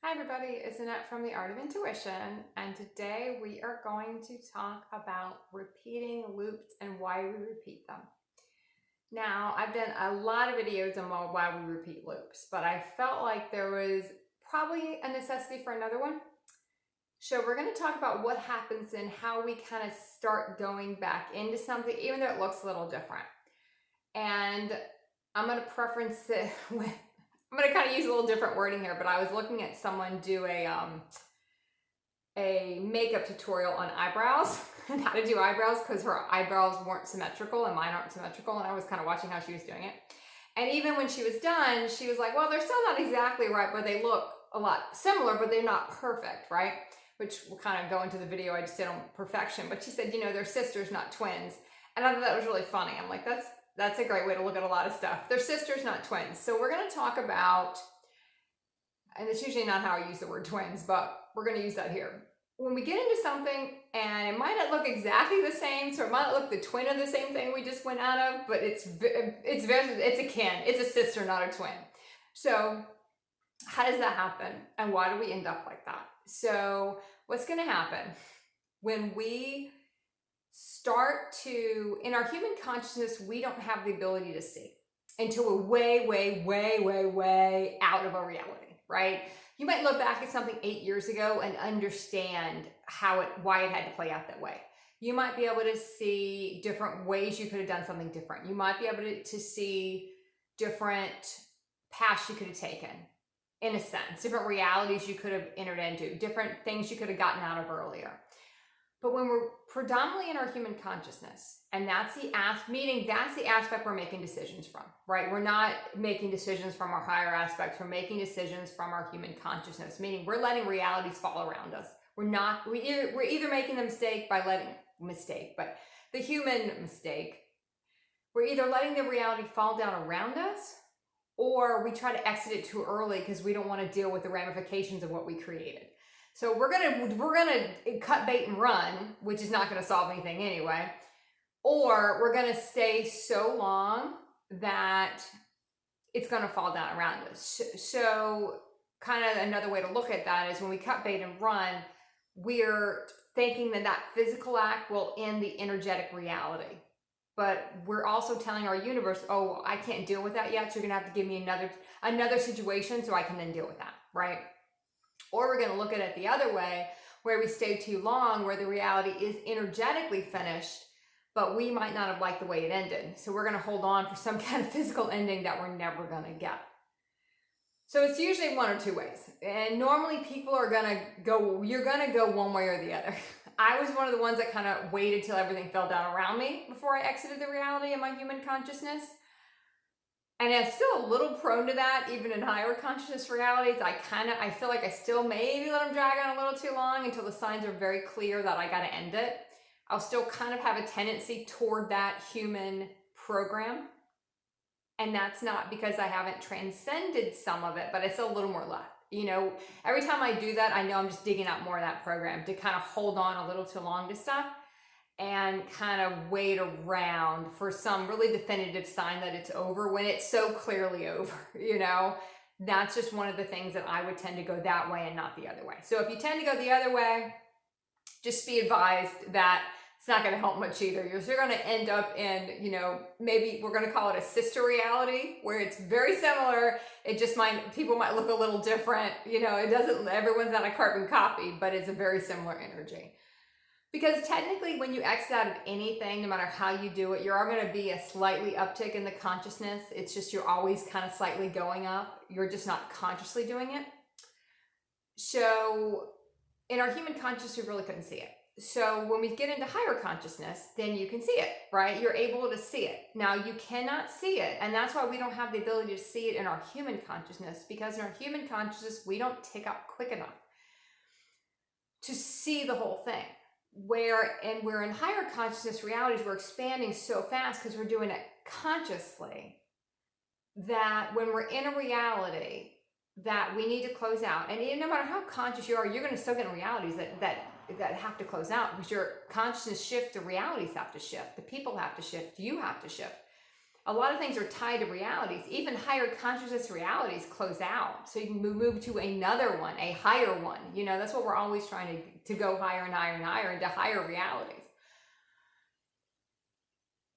Hi everybody, it's Annette from The Art of Intuition, and today we are going to talk about repeating loops and why we repeat them. Now, I've done a lot of videos on why we repeat loops, but I felt like there was probably a necessity for another one. So we're going to talk about what happens and how we kind of start going back into something, even though it looks a little different. And I'm going to preference it with I'm going to kind of use a little different wording here, but I was looking at someone do a makeup tutorial on eyebrows and how to do eyebrows because her eyebrows weren't symmetrical and mine aren't symmetrical, and I was kind of watching how she was doing it. And even when she was done, she was like, well, they're still not exactly right, but they look a lot similar, but they're not perfect, right? Which will kind of go into the video I just did on perfection. But she said, they're sisters, not twins. And I thought that was really funny. I'm like, that's a great way to look at a lot of stuff. They're sisters, not twins. So we're going to talk about, and it's usually not how I use the word twins, but we're going to use that here. When we get into something, and it might not look exactly the same, so it might look the twin of the same thing we just went out of, but it's a kin, it's a sister, not a twin. So how does that happen, and why do we end up like that? So what's going to happen when we start to, in our human consciousness, we don't have the ability to see until we're way, way, way, way, way out of our reality, right? You might look back at something 8 years ago and understand why it had to play out that way. You might be able to see different ways you could have done something different. You might be able to see different paths you could have taken, in a sense, different realities you could have entered into, different things you could have gotten out of earlier. But when we're predominantly in our human consciousness, and that's the aspect we're making decisions from, right? We're not making decisions from our higher aspects. We're making decisions from our human consciousness, meaning we're letting realities fall around us. We're either making the mistake by but the human mistake, we're either letting the reality fall down around us, or we try to exit it too early because we don't want to deal with the ramifications of what we created. So we're gonna cut bait and run, which is not gonna solve anything anyway, or we're gonna stay so long that it's gonna fall down around us. So kind of another way to look at that is when we cut bait and run, we're thinking that physical act will end the energetic reality. But we're also telling our universe, oh, I can't deal with that yet, so you're gonna have to give me another situation so I can then deal with that, right? Or we're going to look at it the other way, where we stay too long, where the reality is energetically finished, but we might not have liked the way it ended. So we're going to hold on for some kind of physical ending that we're never going to get. So it's usually one or two ways. And normally people you're going to go one way or the other. I was one of the ones that kind of waited till everything fell down around me before I exited the reality of my human consciousness. And I'm still a little prone to that, even in higher consciousness realities. I feel like I still maybe let them drag on a little too long until the signs are very clear that I got to end it. I'll still kind of have a tendency toward that human program. And that's not because I haven't transcended some of it, but it's a little more left. Every time I do that, I know I'm just digging out more of that program to kind of hold on a little too long to stuff and kind of wait around for some really definitive sign that it's over when it's so clearly over, That's just one of the things that I would tend to go that way and not the other way. So if you tend to go the other way, just be advised that it's not going to help much either. You're going to end up in, maybe we're going to call it a sister reality where it's very similar. People might look a little different. Everyone's not a carbon copy, but it's a very similar energy. Because technically, when you exit out of anything, no matter how you do it, you're going to be a slightly uptick in the consciousness. It's just you're always kind of slightly going up. You're just not consciously doing it. So in our human consciousness, we really couldn't see it. So when we get into higher consciousness, then you can see it, right? You're able to see it. Now, you cannot see it, and that's why we don't have the ability to see it in our human consciousness, because in our human consciousness, we don't tick up quick enough to see the whole thing. We're in higher consciousness realities, we're expanding so fast because we're doing it consciously, that when we're in a reality that we need to close out, and no matter how conscious you are, you're going to still get in realities that have to close out, because your consciousness shifts, the realities have to shift, the people have to shift, you have to shift. A lot of things are tied to realities. Even higher consciousness realities close out. So you can move to another one, a higher one. You know, that's what we're always trying to go higher and higher and higher into higher realities.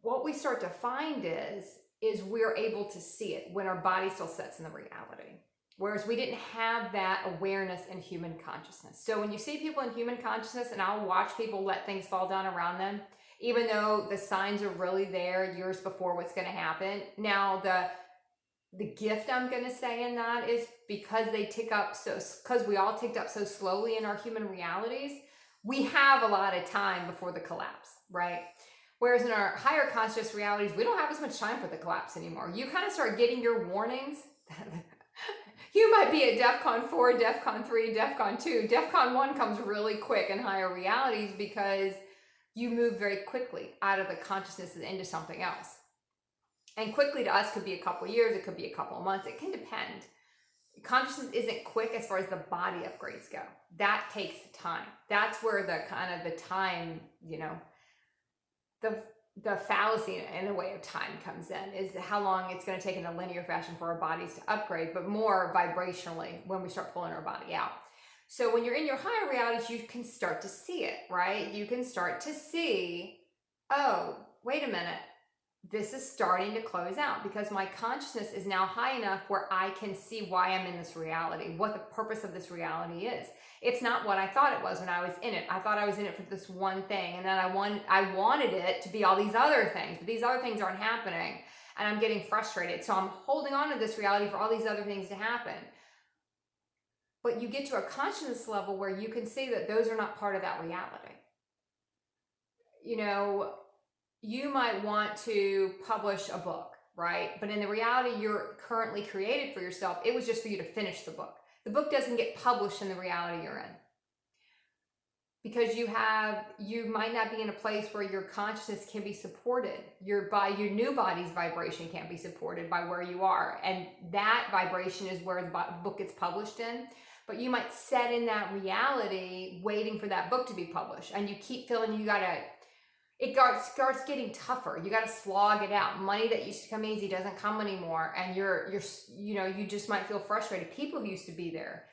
What we start to find is we're able to see it when our body still sets in the reality. Whereas we didn't have that awareness in human consciousness. So when you see people in human consciousness, and I'll watch people let things fall down around them, even though the signs are really there years before what's going to happen. Now, the gift I'm going to say in that is because because we all ticked up so slowly in our human realities, we have a lot of time before the collapse, right? Whereas in our higher conscious realities, we don't have as much time for the collapse anymore. You kind of start getting your warnings. You might be at DEFCON 4, DEFCON 3, DEFCON 2. DEFCON 1 comes really quick in higher realities because you move very quickly out of the consciousness and into something else. And quickly to us could be a couple years, it could be a couple of months, it can depend. Consciousness isn't quick as far as the body upgrades go. That takes time. That's where the kind of the time, you know, the fallacy in a way of time comes in, is how long it's going to take in a linear fashion for our bodies to upgrade, but more vibrationally when we start pulling our body out. So when you're in your higher realities, you can start to see it, right? You can start to see, oh, wait a minute, this is starting to close out because my consciousness is now high enough where I can see why I'm in this reality, what the purpose of this reality is. It's not what I thought it was when I was in it. I thought I was in it for this one thing, and then I wanted it to be all these other things, but these other things aren't happening, and I'm getting frustrated. So I'm holding on to this reality for all these other things to happen. But you get to a consciousness level where you can see that those are not part of that reality. You know, you might want to publish a book, right? But in the reality you're currently created for yourself, it was just for you to finish the book. The book doesn't get published in the reality you're in. Because you might not be in a place where your consciousness can be supported. Your new body's vibration can't be supported by where you are. And that vibration is where the book gets published in. But you might set in that reality waiting for that book to be published. And you keep feeling it starts getting tougher. You got to slog it out. Money that used to come easy doesn't come anymore. And you just might feel frustrated. People who used to be there,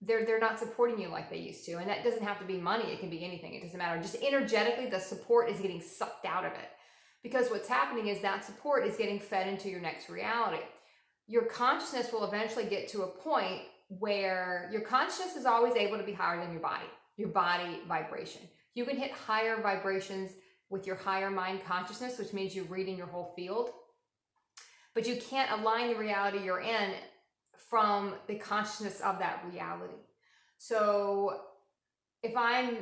they're not supporting you like they used to. And that doesn't have to be money. It can be anything. It doesn't matter. Just energetically, the support is getting sucked out of it. Because what's happening is that support is getting fed into your next reality. Your consciousness will eventually get to a point where your consciousness is always able to be higher than your body vibration. You can hit higher vibrations with your higher mind consciousness, which means you're reading your whole field. But you can't align the reality you're in from the consciousness of that reality. So if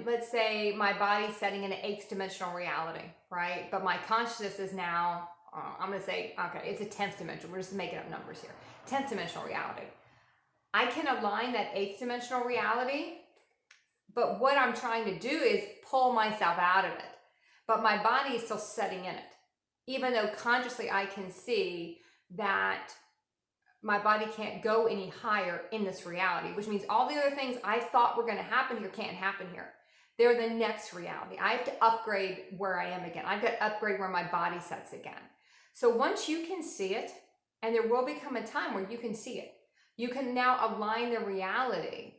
let's say my body's setting in an 8th dimensional reality, right? But my consciousness is now, I'm going to say, okay, it's a 10th dimension. We're just making up numbers here. 10th dimensional reality. I can align that 8th dimensional reality, but what I'm trying to do is pull myself out of it. But my body is still setting in it. Even though consciously I can see that my body can't go any higher in this reality, which means all the other things I thought were going to happen here can't happen here. They're the next reality. I have to upgrade where I am again. I've got to upgrade where my body sets again. So once you can see it, and there will become a time where you can see it, you can now align the reality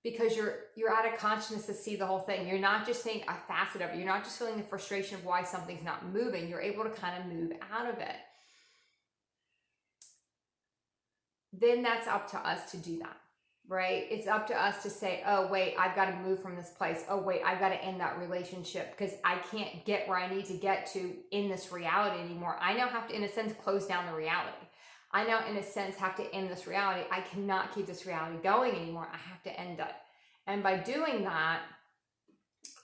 because you're out of consciousness to see the whole thing. You're not just seeing a facet of it. You're not just feeling the frustration of why something's not moving. You're able to kind of move out of it. Then that's up to us to do that, right? It's up to us to say, oh, wait, I've got to move from this place. Oh, wait, I've got to end that relationship because I can't get where I need to get to in this reality anymore. I now have to, in a sense, close down the reality. I now, in a sense, have to end this reality. I cannot keep this reality going anymore. I have to end it. And by doing that,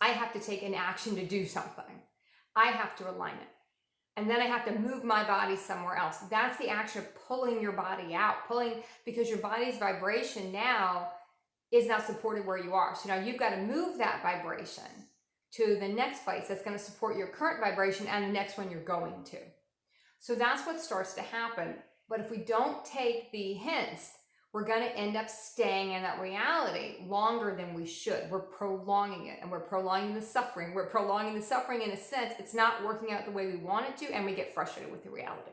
I have to take an action to do something. I have to align it. And then I have to move my body somewhere else. That's the action of pulling your body out. Because your body's vibration now is not supported where you are. So now you've got to move that vibration to the next place that's going to support your current vibration and the next one you're going to. So that's what starts to happen. But if we don't take the hints, we're going to end up staying in that reality longer than we should. We're prolonging it, and we're prolonging the suffering. We're prolonging the suffering in a sense. It's not working out the way we want it to, and we get frustrated with the reality.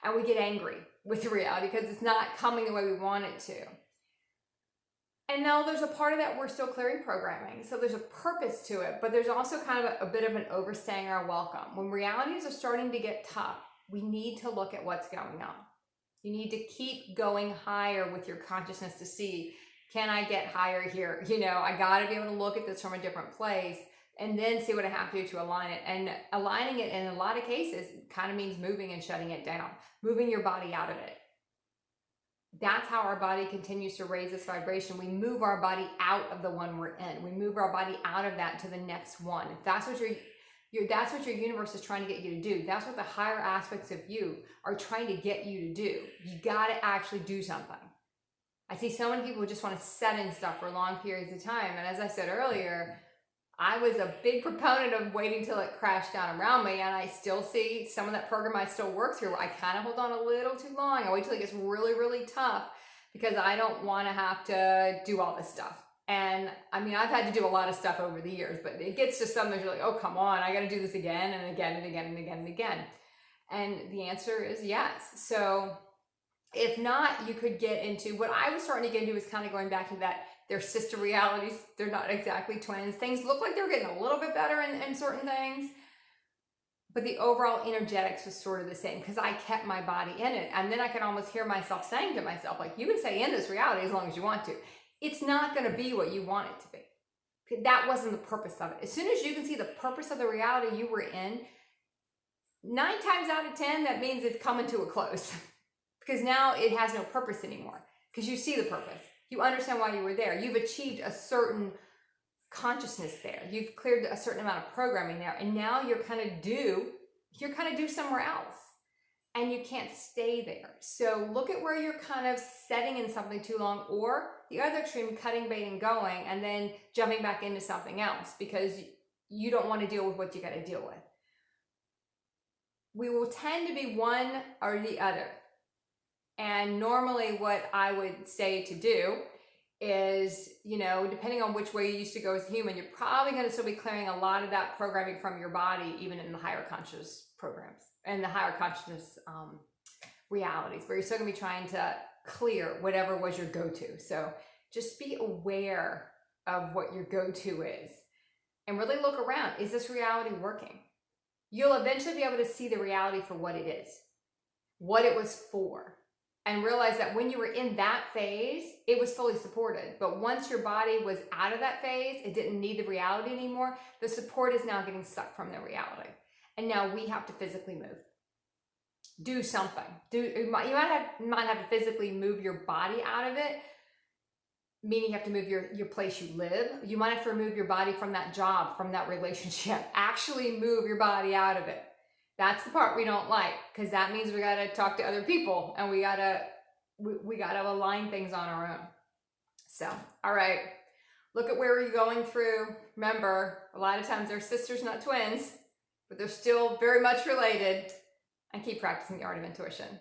And we get angry with the reality because it's not coming the way we want it to. And now there's a part of that we're still clearing programming. So there's a purpose to it, but there's also kind of a bit of an overstaying our welcome. When realities are starting to get tough, we need to look at what's going on. You need to keep going higher with your consciousness to see, can I get higher here? I got to be able to look at this from a different place and then see what I have to do to align it. And aligning it in a lot of cases kind of means moving and shutting it down, moving your body out of it. That's how our body continues to raise this vibration. We move our body out of the one we're in. We move our body out of that to the next one. If that's what that's what your universe is trying to get you to do. That's what the higher aspects of you are trying to get you to do. You got to actually do something. I see so many people who just want to set in stuff for long periods of time. And as I said earlier, I was a big proponent of waiting till it crashed down around me. And I still see some of that program I still work through. I kind of hold on a little too long. I wait till it gets really, really tough because I don't want to have to do all this stuff. And I mean, I've had to do a lot of stuff over the years, but it gets to some that you're like, oh, come on, I got to do this again and again and again and again and again. And the answer is yes. So if not, you could get into what I was starting to get into is kind of going back to that, they're sister realities. They're not exactly twins. Things look like they're getting a little bit better in certain things, but the overall energetics was sort of the same because I kept my body in it. And then I could almost hear myself saying to myself, like, you can stay in this reality as long as you want to. It's not going to be what you want it to be. That wasn't the purpose of it. As soon as you can see the purpose of the reality you were in, 9 times out of 10, that means it's coming to a close because now it has no purpose anymore because you see the purpose. You understand why you were there. You've achieved a certain consciousness there. You've cleared a certain amount of programming there. And now you're kind of due somewhere else. And you can't stay there. So look at where you're kind of setting in something too long, or the other extreme, cutting bait and going and then jumping back into something else because you don't want to deal with what you got to deal with. We will tend to be one or the other. And normally what I would say to do is, depending on which way you used to go as a human, you're probably going to still be clearing a lot of that programming from your body, even in the higher conscious programs and the higher consciousness realities, where you're still going to be trying to clear whatever was your go-to. So just be aware of what your go-to is and really look around. Is this reality working? You'll eventually be able to see the reality for what it is, what it was for. And realize that when you were in that phase, it was fully supported. But once your body was out of that phase, it didn't need the reality anymore. The support is now getting sucked from the reality. And now we have to physically move. Do something. You might have to physically move your body out of it, meaning you have to move your place you live. You might have to remove your body from that job, from that relationship. Actually move your body out of it. That's the part we don't like, because that means we got to talk to other people and we got to align things on our own. So, all right, look at where you're going through. Remember, a lot of times they're sisters, not twins, but they're still very much related. And keep practicing the art of intuition.